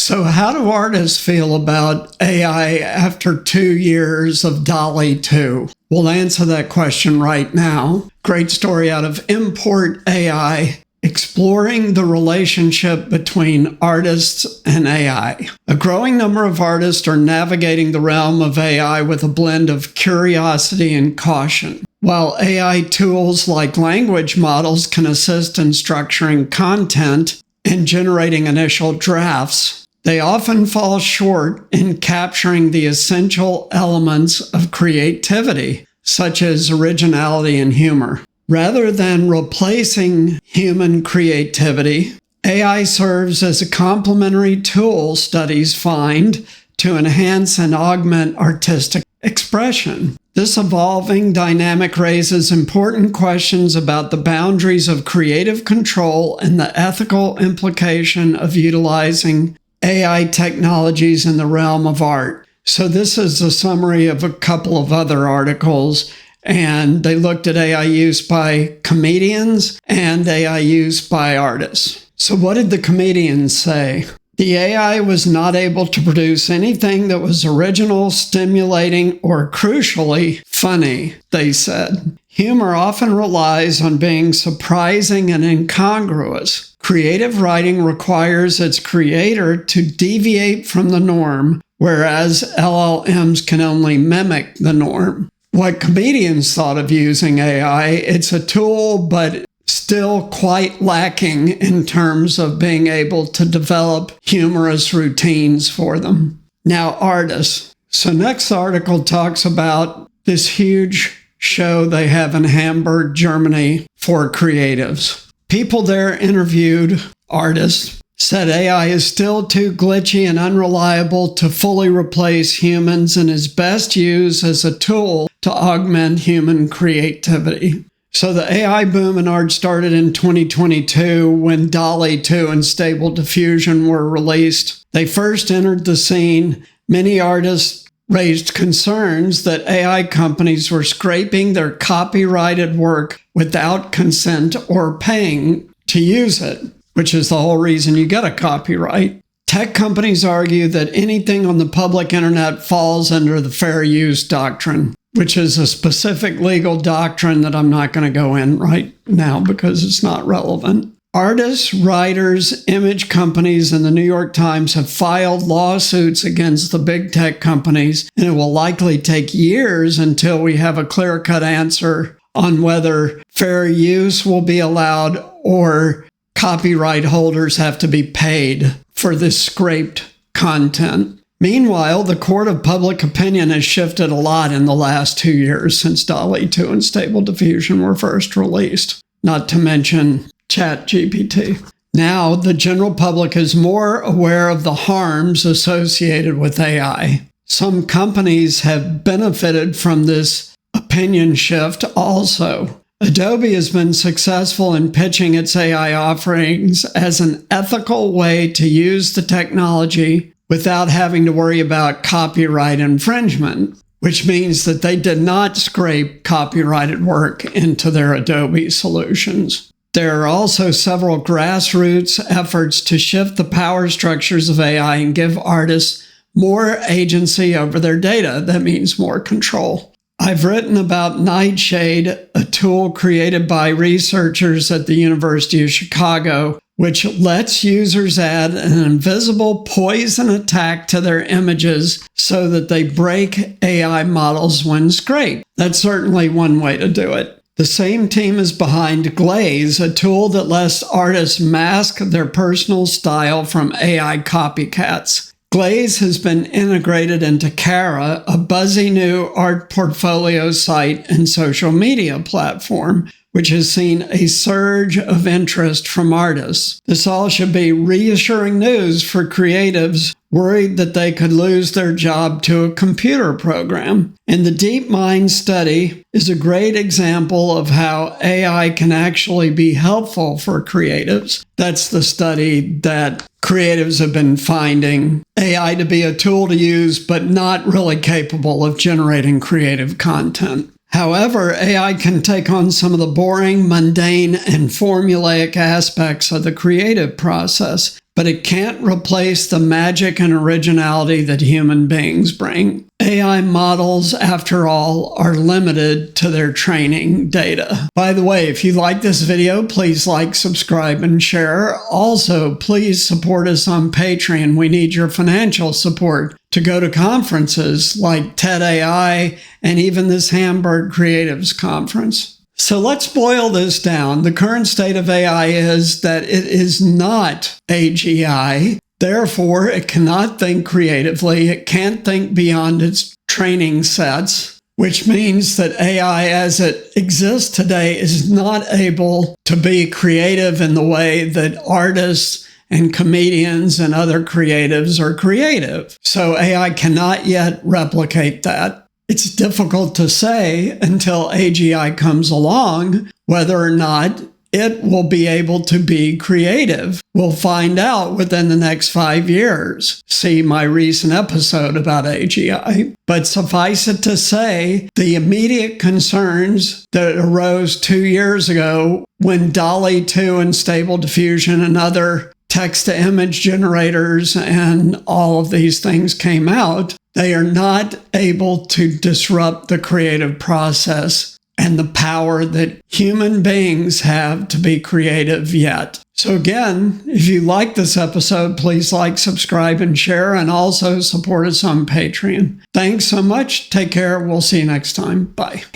So how do artists feel about AI after 2 years of DALL-E 2? We'll answer that question right now. Great story out of ImportAI, exploring the relationship between artists and AI. A growing number of artists are navigating the realm of AI with a blend of curiosity and caution. While AI tools like language models can assist in structuring content and generating initial drafts, they often fall short in capturing the essential elements of creativity, such as originality and humor. Rather than replacing human creativity, AI serves as a complementary tool, studies find, to enhance and augment artistic expression. This evolving dynamic raises important questions about the boundaries of creative control and the ethical implication of utilizing AI technologies in the realm of art. So this is a summary of a couple of other articles, and they looked at AI use by comedians and AI use by artists. So what did the comedians say? The AI was not able to produce anything that was original, stimulating, or crucially funny, they said. Humor often relies on being surprising and incongruous. Creative writing requires its creator to deviate from the norm, whereas LLMs can only mimic the norm. What comedians thought of using AI, it's a tool, but still quite lacking in terms of being able to develop humorous routines for them. Now, artists. So next article talks about this huge show they have in Hamburg, Germany for creatives. People there interviewed, artists, said AI is still too glitchy and unreliable to fully replace humans and is best used as a tool to augment human creativity. So the AI boom in art started in 2022 when DALL-E 2 and Stable Diffusion were released. They first entered the scene. Many artists raised concerns that AI companies were scraping their copyrighted work without consent or paying to use it, which is the whole reason you get a copyright. Tech companies argue that anything on the public internet falls under the fair use doctrine, which is a specific legal doctrine that I'm not going to go in right now because it's not relevant. Artists, writers, image companies, and the New York Times have filed lawsuits against the big tech companies, and it will likely take years until we have a clear-cut answer on whether fair use will be allowed or copyright holders have to be paid for this scraped content. Meanwhile, the court of public opinion has shifted a lot in the last 2 years since DALL-E 2 and Stable Diffusion were first released, not to mention ChatGPT. Now, the general public is more aware of the harms associated with AI. Some companies have benefited from this opinion shift also. Adobe has been successful in pitching its AI offerings as an ethical way to use the technology without having to worry about copyright infringement, which means that they did not scrape copyrighted work into their Adobe solutions. There are also several grassroots efforts to shift the power structures of AI and give artists more agency over their data. That means more control. I've written about Nightshade, a tool created by researchers at the University of Chicago, which lets users add an invisible poison attack to their images so that they break AI models when scraped. That's certainly one way to do it. The same team is behind Glaze, a tool that lets artists mask their personal style from AI copycats. Glaze has been integrated into Cara, a buzzy new art portfolio site and social media platform, which has seen a surge of interest from artists. This all should be reassuring news for creatives worried that they could lose their job to a computer program. And the DeepMind study is a great example of how AI can actually be helpful for creatives. That's the study that creatives have been finding AI to be a tool to use, but not really capable of generating creative content. However, AI can take on some of the boring, mundane, and formulaic aspects of the creative process. but it can't replace the magic and originality that human beings bring. AI models, after all, are limited to their training data. By the way, if you like this video, please like, subscribe, and share. Also, please support us on Patreon. We need your financial support to go to conferences like TED.AI and even this Hamburg Creatives Conference. So let's boil this down. The current state of AI is that it is not AGI. Therefore, it cannot think creatively. It can't think beyond its training sets, which means that AI as it exists today is not able to be creative in the way that artists and comedians and other creatives are creative. So AI cannot yet replicate that. It's difficult to say until AGI comes along whether or not it will be able to be creative. We'll find out within the next 5 years. See my recent episode about AGI. But suffice it to say, the immediate concerns that arose 2 years ago when DALL-E 2 and Stable Diffusion and other text-to-image generators and all of these things came out, they are not able to disrupt the creative process and the power that human beings have to be creative yet. So again, if you like this episode, please like, subscribe, and share, and also support us on Patreon. Thanks so much. Take care. We'll see you next time. Bye.